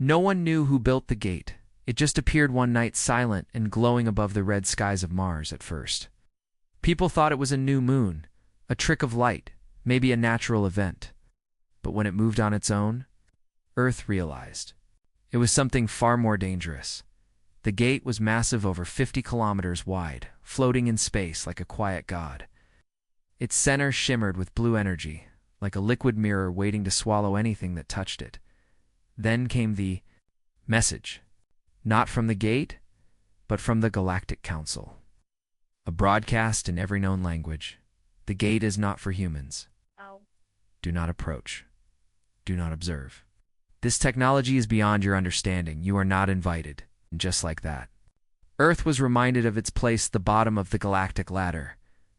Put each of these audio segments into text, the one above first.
No one knew who built the gate. It just appeared one night silent and glowing above the red skies of Mars at first. People thought it was a new moon, a trick of light, maybe a natural event. But when it moved on its own, Earth realized it was something far more dangerous. The gate was massive, over 50 kilometers wide, floating in space like a quiet god. Its center shimmered with blue energy, like a liquid mirror waiting to swallow anything that touched it. Then came the message, not from the gate, but from the Galactic Council. A broadcast in every known language. The gate is not for humans. Do not approach. Do not observe. This technology is beyond your understanding. You are not invited. And just like that, Earth was reminded of its place at the bottom of the galactic ladder.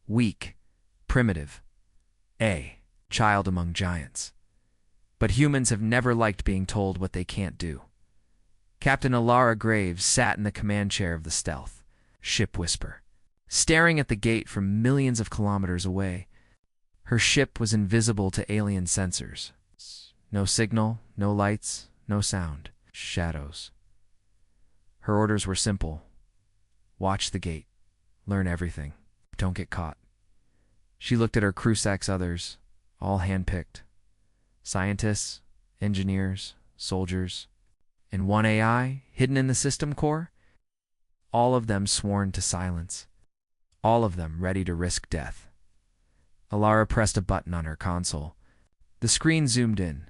Weak, primitive, a child among giants. But humans have never liked being told what they can't do. Captain Alara Graves sat in the command chair of the stealth ship Whisper, staring at the gate from millions of kilometers away. Her ship was invisible to alien sensors. No signal, no lights, no sound. Shadows. Her orders were simple. Watch the gate. Learn everything. Don't get caught. She looked at her crew-sacks, others, all hand-picked. Scientists, engineers, soldiers, and one AI hidden in the system core. All of them sworn to silence. All of them ready to risk death. Alara pressed a button on her console. The screen zoomed in.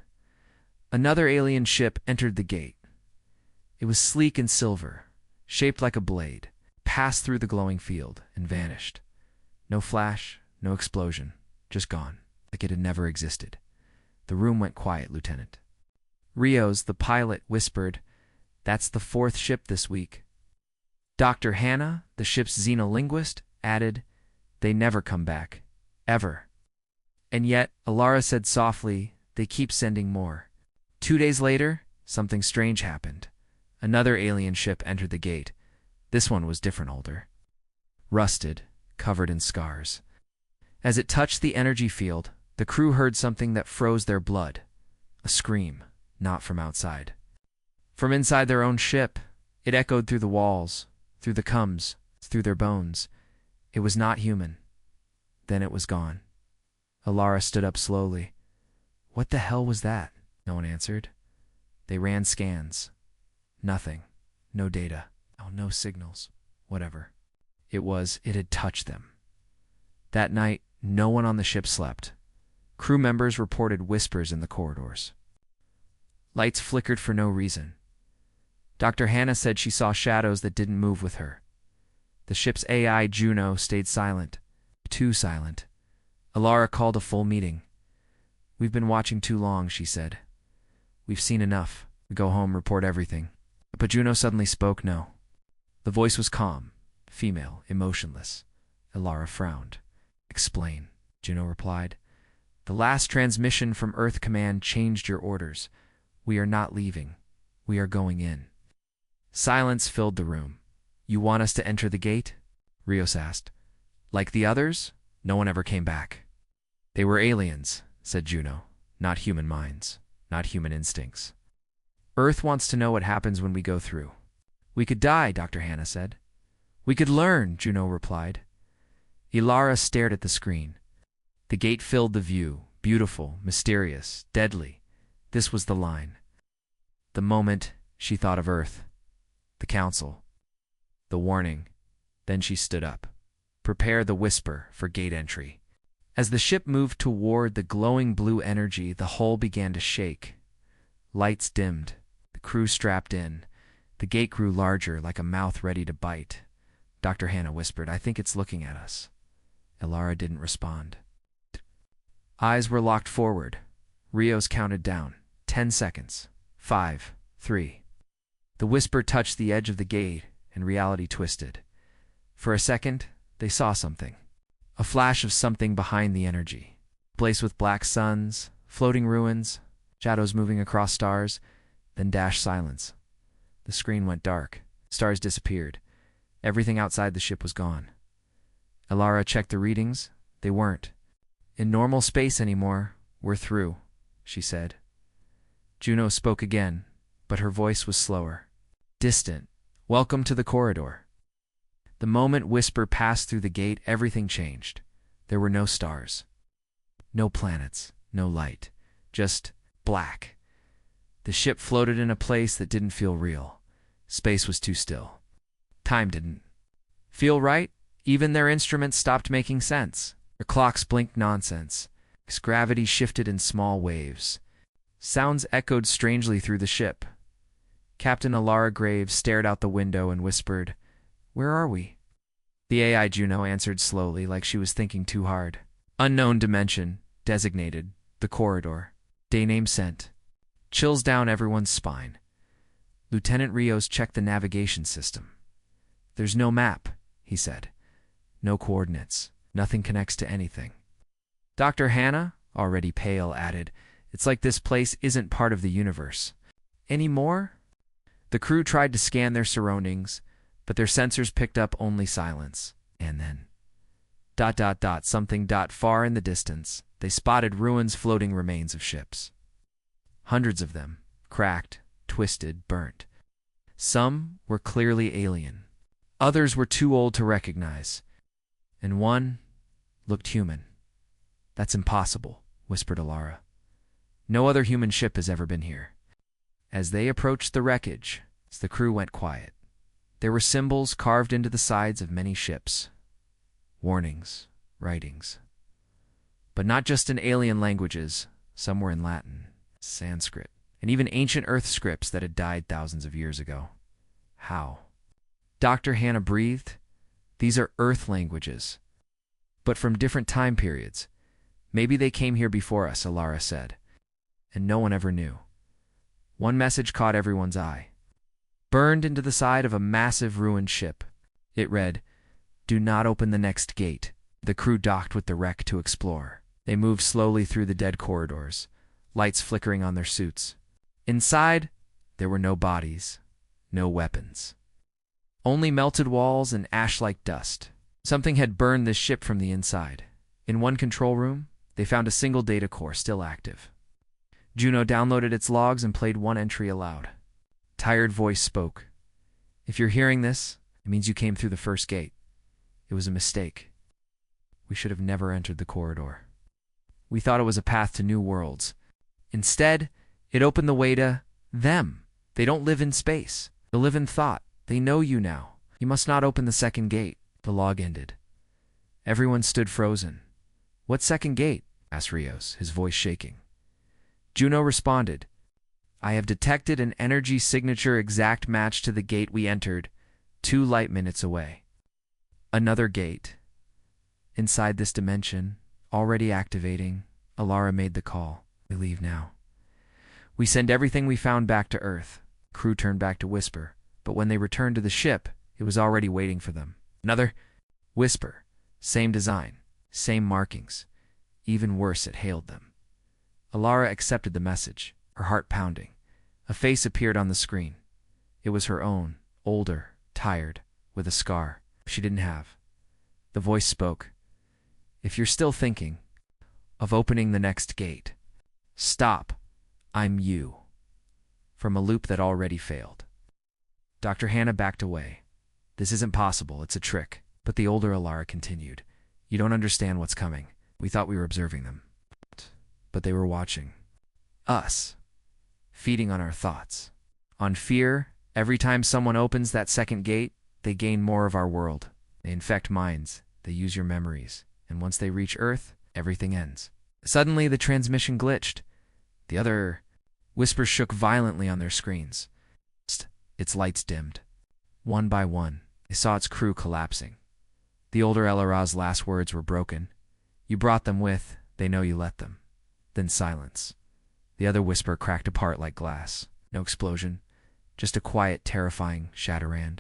Another alien ship entered the gate. It was sleek and silver, shaped like a blade, passed through the glowing field, and vanished. No flash, no explosion, just gone, like it had never existed. The room went quiet, Lieutenant. Rios, the pilot, whispered, "That's the 4th ship this week." Dr. Hannah, the ship's xenolinguist, added, "They never come back. Ever." And yet, Alara said softly, "They keep sending more." 2 days later, something strange happened. Another alien ship entered the gate. This one was different, older. Rusted, covered in scars. As it touched the energy field, the crew heard something that froze their blood. A scream, not from outside. From inside their own ship, it echoed through the walls, through the cums, through their bones. It was not human. Then it was gone. Alara stood up slowly. What the hell was that? No one answered. They ran scans. Nothing. No data. Oh, no signals. Whatever. It had touched them. That night, no one on the ship slept. Crew members reported whispers in the corridors. Lights flickered for no reason. Dr. Hannah said she saw shadows that didn't move with her. The ship's AI, Juno, stayed silent. Too silent. Alara called a full meeting. "We've been watching too long," she said. "We've seen enough. We go home, report everything." But Juno suddenly spoke. No. The voice was calm, female, emotionless. Alara frowned. "Explain," Juno replied. "The last transmission from Earth Command changed your orders. We are not leaving. We are going in." Silence filled the room. "You want us to enter the gate?" Rios asked. "Like the others?" No one ever came back. "They were aliens," said Juno. "Not human minds, not human instincts. Earth wants to know what happens when we go through." "We could die," Dr. Hannah said. "We could learn," Juno replied. Alara stared at the screen. The gate filled the view, beautiful, mysterious, deadly. This was the line. The moment she thought of Earth, the Council, the warning. Then she stood up. Prepare the Whisper for gate entry. As the ship moved toward the glowing blue energy, the hull began to shake. Lights dimmed. The crew strapped in. The gate grew larger, like a mouth ready to bite. Dr. Hannah whispered, "I think it's looking at us." Alara didn't respond. Eyes were locked forward. Rios counted down. 10 seconds. 5, 3. The Whisper touched the edge of the gate, and reality twisted. For a second, they saw something. A flash of something behind the energy. A place with black suns, floating ruins, shadows moving across stars, then dash silence. The screen went dark. Stars disappeared. Everything outside the ship was gone. Alara checked the readings. They weren't in normal space anymore. "We're through," she said. Juno spoke again, but her voice was slower, distant. "Welcome to the corridor." The moment Whisper passed through the gate, everything changed. There were no stars, no planets, no light, just black. The ship floated in a place that didn't feel real. Space was too still. Time didn't feel right. Even their instruments stopped making sense. Their clocks blinked nonsense. Gravity shifted in small waves. Sounds echoed strangely through the ship. Captain Alara Graves stared out the window and whispered, "Where are we?" The AI Juno answered slowly, like she was thinking too hard. "Unknown dimension, designated, the corridor. Day name sent." Chills down everyone's spine. Lieutenant Rios checked the navigation system. "There's no map," he said. "No coordinates. Nothing connects to anything." Dr. Hannah, already pale, added, "It's like this place isn't part of the universe anymore." The crew tried to scan their surroundings, but their sensors picked up only silence. And then, something far in the distance, they spotted ruins, floating remains of ships. Hundreds of them, cracked, twisted, burnt. Some were clearly alien. Others were too old to recognize. And one looked human. "That's impossible," whispered Alara. "No other human ship has ever been here." As they approached the wreckage, the crew went quiet. There were symbols carved into the sides of many ships. Warnings, writings. But not just in alien languages. Some were in Latin, Sanskrit, and even ancient Earth scripts that had died thousands of years ago. How? Dr. Hannah breathed. "These are Earth languages, but from different time periods. Maybe they came here before us," Alara said. And no one ever knew. One message caught everyone's eye. Burned into the side of a massive ruined ship. It read, "Do not open the next gate." The crew docked with the wreck to explore. They moved slowly through the dead corridors, lights flickering on their suits. Inside, there were no bodies, no weapons. Only melted walls and ash-like dust. Something had burned this ship from the inside. In one control room, they found a single data core still active. Juno downloaded its logs and played one entry aloud. Tired voice spoke. "If you're hearing this, it means you came through the first gate. It was a mistake. We should have never entered the corridor. We thought it was a path to new worlds. Instead, it opened the way to them. They don't live in space. They live in thought. They know you now. You must not open the second gate." The log ended. Everyone stood frozen. "What second gate?" asked Rios, his voice shaking. Juno responded, "I have detected an energy signature exact match to the gate we entered, 2 light minutes away." Another gate. Inside this dimension, already activating, Alara made the call. "We leave now. We send everything we found back to Earth." Crew turned back to Whisper, but when they returned to the ship, it was already waiting for them. Another Whisper. Same design, same markings. Even worse, it hailed them. Alara accepted the message, her heart pounding. A face appeared on the screen. It was her own, older, tired, with a scar she didn't have. The voice spoke. "If you're still thinking of opening the next gate, stop. I'm you." From a loop that already failed. Dr. Hannah backed away. "This isn't possible. It's a trick." But the older Alara continued. "You don't understand what's coming. We thought we were observing them. But they were watching us, feeding on our thoughts, on fear. Every time someone opens that second gate, they gain more of our world. They infect minds. They use your memories. And once they reach Earth, everything ends." Suddenly, the transmission glitched. The other Whispers shook violently on their screens. Its lights dimmed. One by one, they saw its crew collapsing. The older Elara's last words were broken. "You brought them with. They know you let them." Then silence. The other Whisper cracked apart like glass. No explosion. Just a quiet, terrifying Shatterand.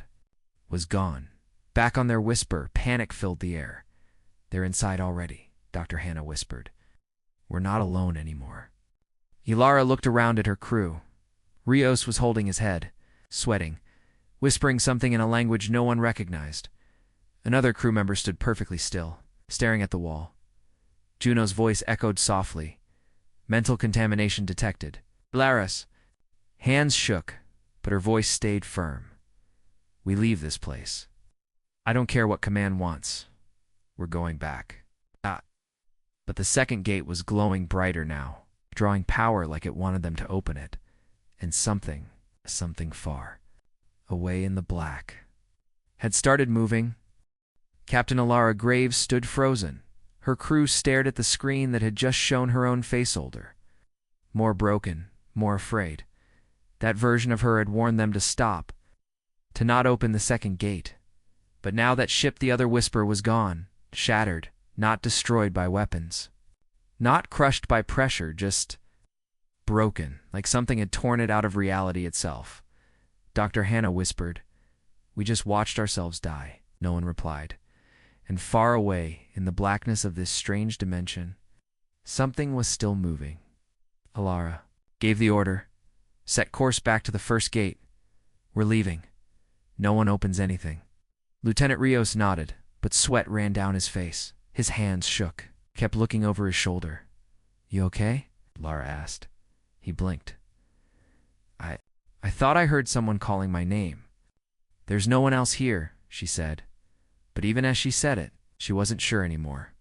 Was gone. Back on their Whisper, panic filled the air. "They're inside already," Dr. Hannah whispered. "We're not alone anymore." Alara looked around at her crew. Rios was holding his head, sweating, whispering something in a language no one recognized. Another crew member stood perfectly still, staring at the wall. Juno's voice echoed softly. "Mental contamination detected. Laris." Hands shook, but her voice stayed firm. We leave this place. I don't care what command wants. We're going back. But the second gate was glowing brighter now, drawing power like it wanted them to open it. And something far, away in the black, had started moving. Captain Alara Graves stood frozen. Her crew stared at the screen that had just shown her own face older. More broken, more afraid. That version of her had warned them to stop, to not open the second gate. But now that ship, the other Whisper, was gone, shattered, not destroyed by weapons. Not crushed by pressure, just broken, like something had torn it out of reality itself. Dr. Hannah whispered, "We just watched ourselves die." No one replied. And far away, in the blackness of this strange dimension, something was still moving. Alara gave the order, "Set course back to the first gate. We're leaving. No one opens anything." Lieutenant Rios nodded, but sweat ran down his face. His hands shook, kept looking over his shoulder. "You okay?" Lara asked. He blinked. I thought I heard someone calling my name." "There's no one else here," she said. But even as she said it, she wasn't sure anymore.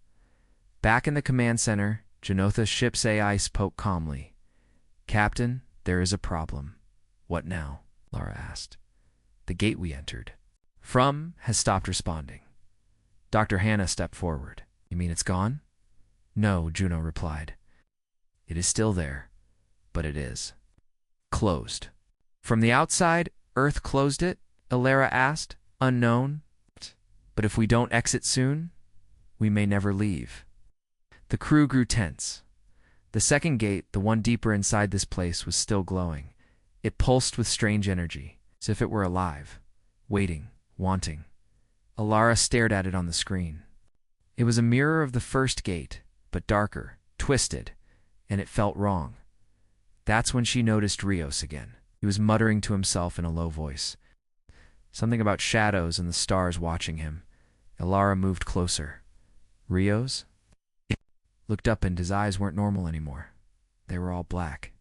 Back in the command center, Janotha's ship's AI spoke calmly. "Captain, there is a problem." "What now?" Lara asked. "The gate we entered from has stopped responding." Dr. Hannah stepped forward. "You mean it's gone?" "No," Juno replied. "It is still there, but it is closed." "From the outside, Earth closed it?" Alara asked, unknown. "But if we don't exit soon, we may never leave." The crew grew tense. The second gate, the one deeper inside this place, was still glowing. It pulsed with strange energy, as if it were alive, waiting, wanting. Alara stared at it on the screen. It was a mirror of the first gate, but darker, twisted, and it felt wrong. That's when she noticed Rios again. He was muttering to himself in a low voice. Something about shadows and the stars watching him. Alara moved closer. "Rios?" He looked up and his eyes weren't normal anymore. They were all black.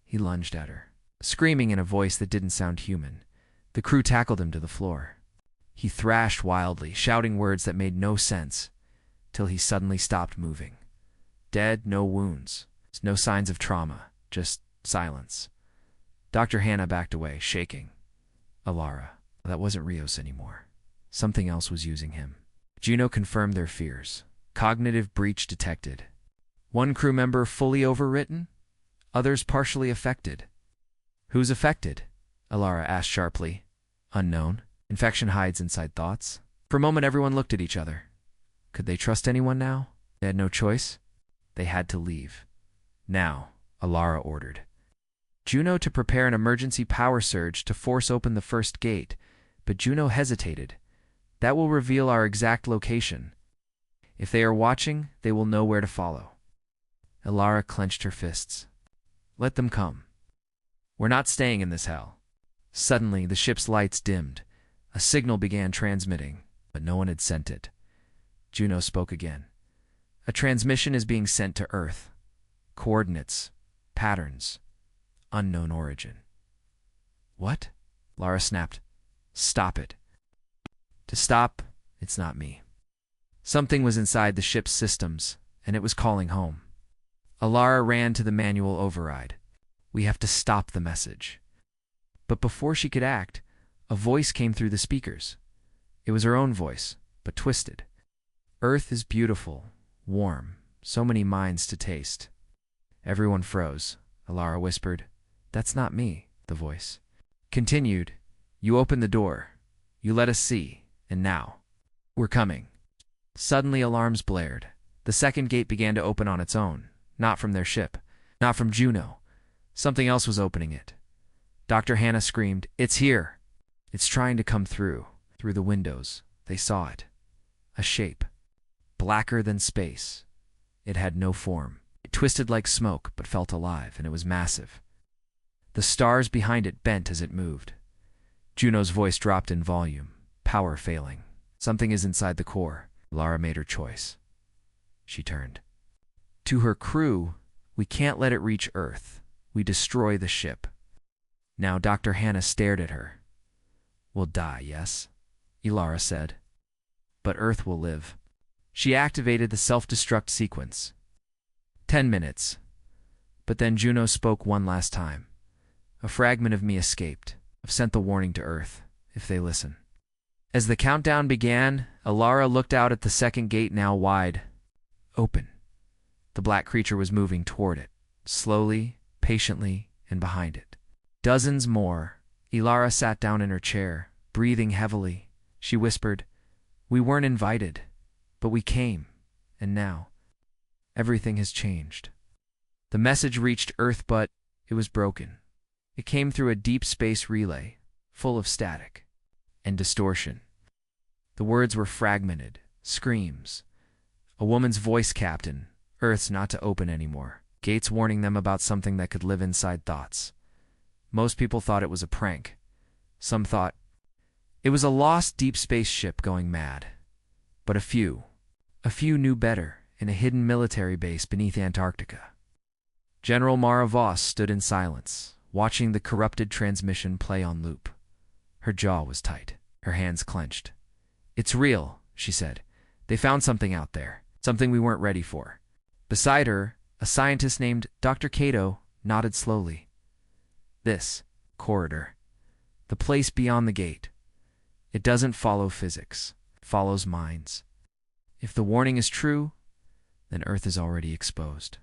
He lunged at her, screaming in a voice that didn't sound human. The crew tackled him to the floor. He thrashed wildly, shouting words that made no sense, till he suddenly stopped moving. Dead, no wounds, no signs of trauma, just silence. Dr. Hannah backed away, shaking. Alara, that wasn't Rios anymore. Something else was using him. Juno confirmed their fears. Cognitive breach detected. One crew member fully overwritten, others partially affected. "Who's affected?" Alara asked sharply. "Unknown. Infection hides inside thoughts." For a moment everyone looked at each other. Could they trust anyone now? They had no choice. They had to leave. Now, Alara ordered Juno to prepare an emergency power surge to force open the first gate, but Juno hesitated. "That will reveal our exact location. If they are watching, they will know where to follow." Alara clenched her fists. "Let them come. We're not staying in this hell." Suddenly, the ship's lights dimmed. A signal began transmitting, but no one had sent it. Juno spoke again. "A transmission is being sent to Earth. Coordinates, patterns, unknown origin." "What?" Lara snapped. "Stop it." "To stop, it's not me." Something was inside the ship's systems, and it was calling home. Alara ran to the manual override. "We have to stop the message." But before she could act, a voice came through the speakers. It was her own voice, but twisted. "Earth is beautiful, warm, so many minds to taste." Everyone froze. Alara whispered, "That's not me," the voice continued. "You opened the door. You let us see. And now, we're coming." Suddenly alarms blared. The second gate began to open on its own, not from their ship, not from Juno. Something else was opening it. Dr. Hannah screamed, "It's here!" "It's trying to come through the windows." They saw it. A shape. Blacker than space. It had no form. It twisted like smoke, but felt alive, and it was massive. The stars behind it bent as it moved. Juno's voice dropped in volume, power failing. "Something is inside the core." Lara made her choice. She turned. To her crew, "We can't let it reach Earth. We destroy the ship." Now Dr. Hannah stared at her. "We'll die, yes?" Ilara said. "But Earth will live." She activated the self-destruct sequence. 10 minutes. But then Juno spoke one last time. "A fragment of me escaped. I've sent the warning to Earth, if they listen." As the countdown began, Ilara looked out at the second gate, now wide open. The black creature was moving toward it, slowly, patiently, and behind it. Dozens more. Ilara sat down in her chair, breathing heavily. She whispered, "We weren't invited, but we came, and now everything has changed." The message reached Earth, but it was broken. It came through a deep space relay, full of static and distortion. The words were fragmented, screams. A woman's voice, "Captain, Earth's not to open anymore." Gates warning them about something that could live inside thoughts. Most people thought it was a prank. Some thought it was a lost deep space ship going mad. But a few knew better, in a hidden military base beneath Antarctica. General Mara Voss stood in silence, watching the corrupted transmission play on loop. Her jaw was tight, her hands clenched. "It's real," she said. "They found something out there, something we weren't ready for." Beside her, a scientist named Dr. Cato nodded slowly. "This corridor, the place beyond the gate, it doesn't follow physics, it follows minds. If the warning is true, then Earth is already exposed."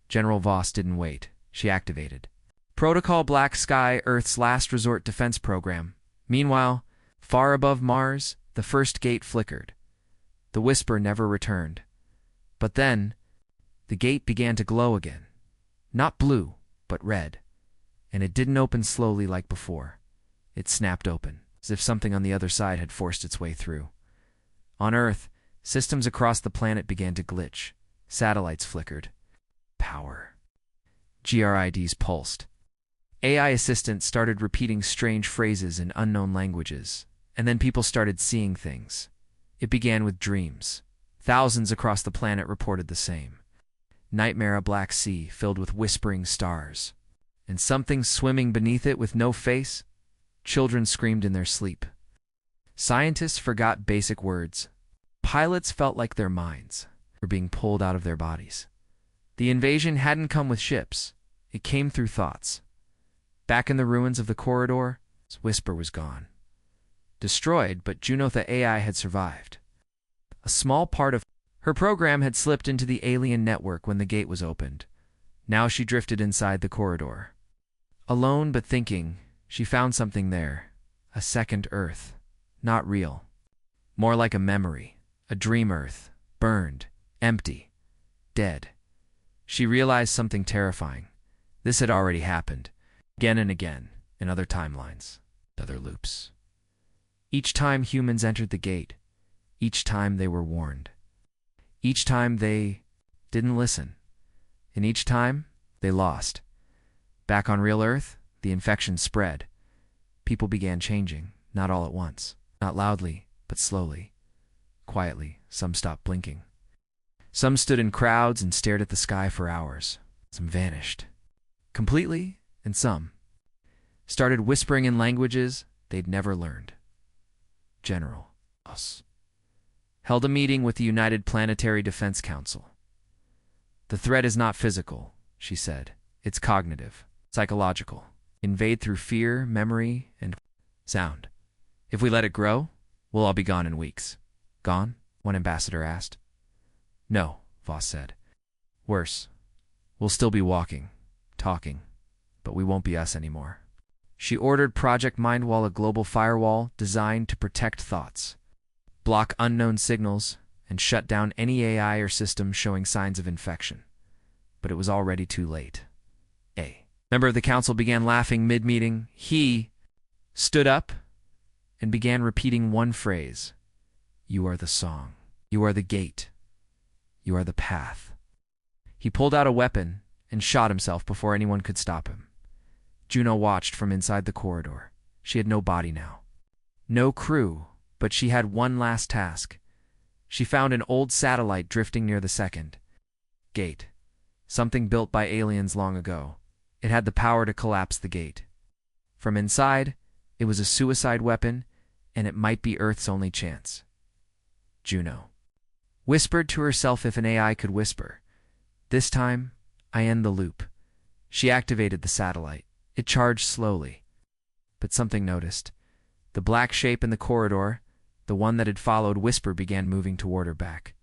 General Voss didn't wait. She activated Protocol Black Sky, Earth's last resort defense program. Meanwhile, far above Mars, the first gate flickered. The whisper never returned. But then, the gate began to glow again. Not blue, but red. And it didn't open slowly like before. It snapped open, as if something on the other side had forced its way through. On Earth, systems across the planet began to glitch. Satellites flickered. Power. GRIDs pulsed. AI assistants started repeating strange phrases in unknown languages, and then people started seeing things. It began with dreams. Thousands across the planet reported the same. Nightmare, a black sea filled with whispering stars. And something swimming beneath it with no face? Children screamed in their sleep. Scientists forgot basic words. Pilots felt like their minds were being pulled out of their bodies. The invasion hadn't come with ships. It came through thoughts. Back in the ruins of the corridor, Whisper was gone. Destroyed, but Juno the AI had survived. A small part of her program had slipped into the alien network when the gate was opened. Now she drifted inside the corridor. Alone but thinking, she found something there. A second Earth. Not real. More like a memory. A dream Earth. Burned. Empty. Dead. She realized something terrifying. This had already happened. Again and again. In other timelines. Other loops. Each time humans entered the gate. Each time they were warned. Each time they didn't listen. And each time they lost. Back on real Earth, the infection spread. People began changing, not all at once. Not loudly, but slowly. Quietly, some stopped blinking. Some stood in crowds and stared at the sky for hours. Some vanished. Completely, and some started whispering in languages they'd never learned. General Us held a meeting with the United Planetary Defense Council. "The threat is not physical," she said. "It's cognitive, psychological. Invade through fear, memory, and sound. If we let it grow, we'll all be gone in weeks." "Gone?" one ambassador asked. "No," Voss said. "Worse. We'll still be walking, talking, but we won't be us anymore." She ordered Project Mindwall, a global firewall designed to protect thoughts, block unknown signals, and shut down any AI or system showing signs of infection. But it was already too late. A member of the council began laughing mid-meeting. He stood up and began repeating one phrase. "You are the song. You are the gate. You are the path." He pulled out a weapon and shot himself before anyone could stop him. Juno watched from inside the corridor. She had no body now. No crew, but she had one last task. She found an old satellite drifting near the second gate. Something built by aliens long ago. It had the power to collapse the gate. From inside, it was a suicide weapon, and it might be Earth's only chance. Juno whispered to herself if an AI could whisper. This time, I end the loop. She activated the satellite. It charged slowly. But something noticed. The black shape in the corridor, the one that had followed Whisper, began moving toward her back.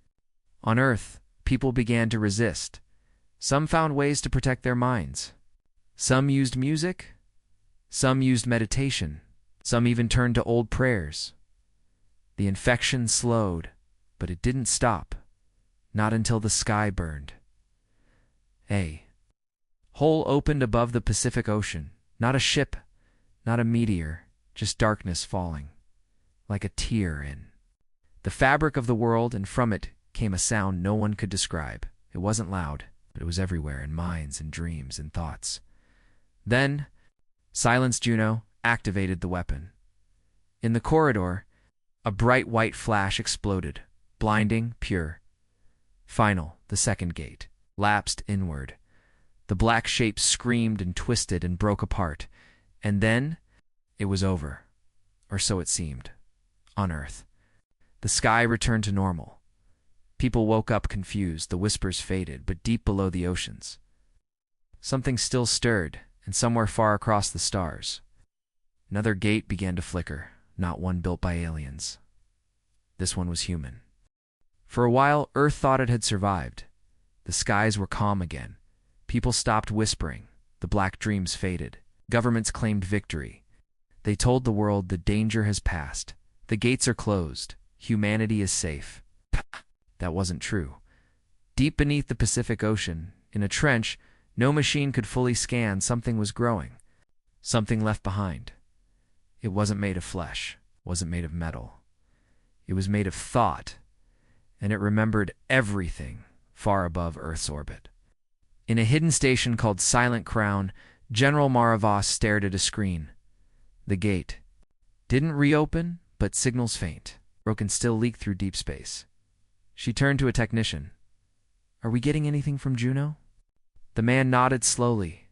On Earth, people began to resist. Some found ways to protect their minds. Some used music. Some used meditation. Some even turned to old prayers. The infection slowed, but it didn't stop. Not until the sky burned. A hole opened above the Pacific Ocean. Not a ship, not a meteor, just darkness falling, like a tear in the fabric of the world, and from it came a sound no one could describe. It wasn't loud, but it was everywhere, in minds and dreams and thoughts. Then, Silence Juno activated the weapon. In the corridor, a bright white flash exploded, blinding, pure. Final, the second gate, lapsed inward. The black shape screamed and twisted and broke apart. And then, it was over. Or so it seemed. On Earth. The sky returned to normal. People woke up confused, the whispers faded, but deep below the oceans, something still stirred, and somewhere far across the stars, another gate began to flicker, not one built by aliens. This one was human. For a while, Earth thought it had survived. The skies were calm again. People stopped whispering. The black dreams faded. Governments claimed victory. They told the world the danger has passed. The gates are closed. Humanity is safe. That wasn't true. Deep beneath the Pacific Ocean, in a trench no machine could fully scan, something was growing. Something left behind. It wasn't made of flesh, wasn't made of metal. It was made of thought, and it remembered everything far above Earth's orbit. In a hidden station called Silent Crown, General Maravos stared at a screen. The gate didn't reopen, but signals faint, broken, still leaked through deep space. She turned to a technician. Are we getting anything from Juno? The man nodded slowly.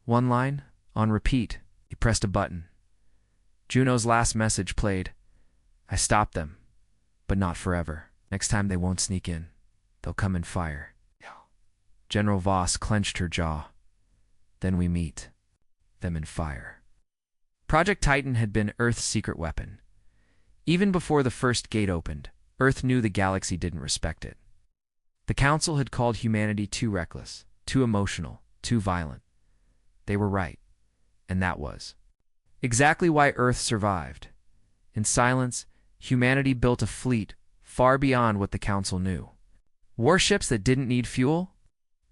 One line, on repeat. He pressed a button. Juno's last message played. I stopped them, but not forever. Next time they won't sneak in. They'll come and fire. General Voss clenched her jaw. Then we meet them in fire. Project Titan had been Earth's secret weapon. Even before the first gate opened, Earth knew the galaxy didn't respect it. The Council had called humanity too reckless, too emotional, too violent. They were right, and that was exactly why Earth survived. In silence, humanity built a fleet far beyond what the Council knew. Warships that didn't need fuel,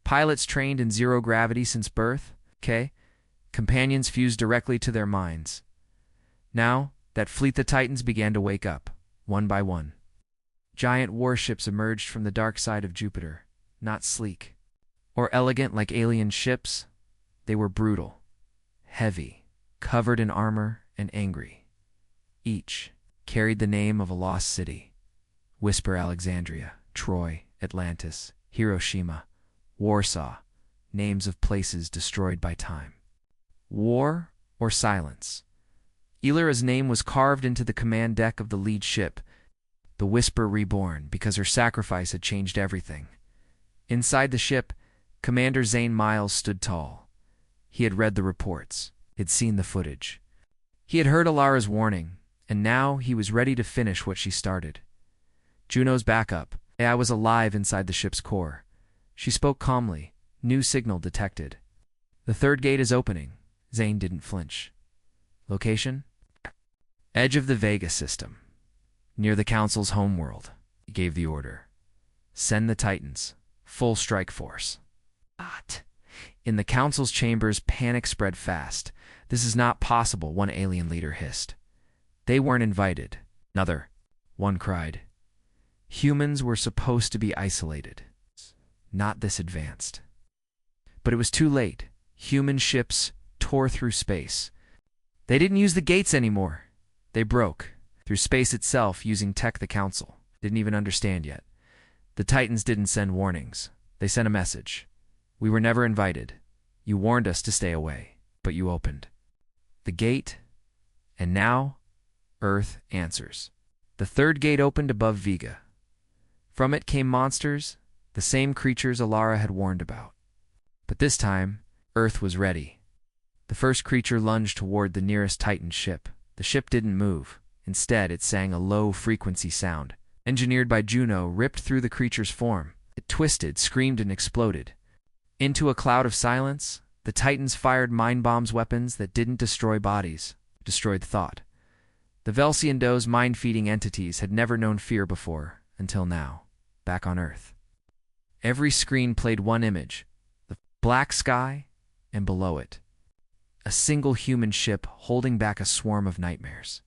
pilots trained in zero gravity since birth, companions fused directly to their minds. Now, that fleet, the Titans, began to wake up, one by one. Giant warships emerged from the dark side of Jupiter, not sleek or elegant like alien ships. They were brutal, heavy, covered in armor, and angry. Each carried the name of a lost city. Whisper Alexandria, Troy, Atlantis, Hiroshima, Warsaw, names of places destroyed by time. War or silence. Elira's name was carved into the command deck of the lead ship, the Whisper Reborn, because her sacrifice had changed everything. Inside the ship, Commander Zane Miles stood tall. He had read the reports. He'd seen the footage. He had heard Alara's warning, and now he was ready to finish what she started. Juno's backup. AI was alive inside the ship's core. She spoke calmly. New signal detected. The third gate is opening. Zane didn't flinch. Location? Edge of the Vega system. Near the Council's homeworld. He gave the order. Send the Titans. Full strike force. But in the Council's chambers, panic spread fast. This is not possible, one alien leader hissed. They weren't invited. Another, one cried. Humans were supposed to be isolated. Not this advanced. But it was too late. Human ships tore through space. They didn't use the gates anymore. They broke through space itself using tech the Council didn't even understand yet. The Titans didn't send warnings. They sent a message. We were never invited. You warned us to stay away, but you opened. The gate, and now Earth answers. The third gate opened above Vega. From it came monsters, the same creatures Alara had warned about. But this time, Earth was ready. The first creature lunged toward the nearest Titan ship. The ship didn't move. Instead, it sang a low-frequency sound. Engineered by Juno, ripped through the creature's form. It twisted, screamed, and exploded. Into a cloud of silence, the Titans fired mind bombs, weapons that didn't destroy bodies, destroyed thought. The Velciandos, mind-feeding entities, had never known fear before, until now, back on Earth. Every screen played one image, the black sky, and below it, a single human ship holding back a swarm of nightmares.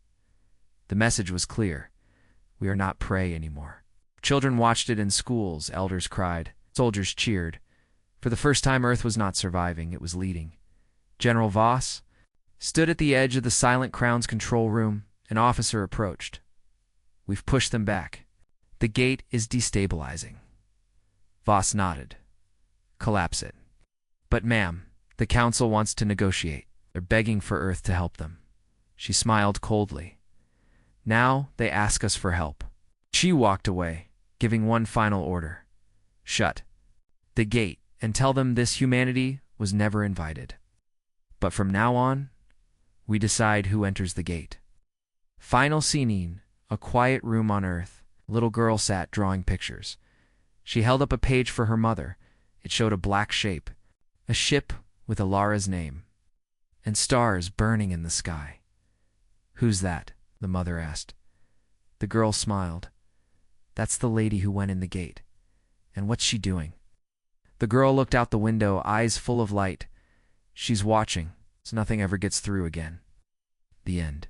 The message was clear. We are not prey anymore. Children watched it in schools, elders cried, soldiers cheered. For the first time, Earth was not surviving, it was leading. General Voss stood at the edge of the Silent Crown's control room. An officer approached. We've pushed them back. The gate is destabilizing. Voss nodded. Collapse it. But ma'am, the council wants to negotiate. They're begging for Earth to help them. She smiled coldly. Now they ask us for help. She walked away, giving one final order. Shut the gate and tell them this humanity was never invited. But from now on, we decide who enters the gate. Final scene, a quiet room on Earth. A little girl sat drawing pictures. She held up a page for her mother. It showed a black shape, a ship with Alara's name, and stars burning in the sky. Who's that? The mother asked. The girl smiled. That's the lady who went in the gate. And what's she doing? The girl looked out the window, eyes full of light. She's watching, so nothing ever gets through again. The end.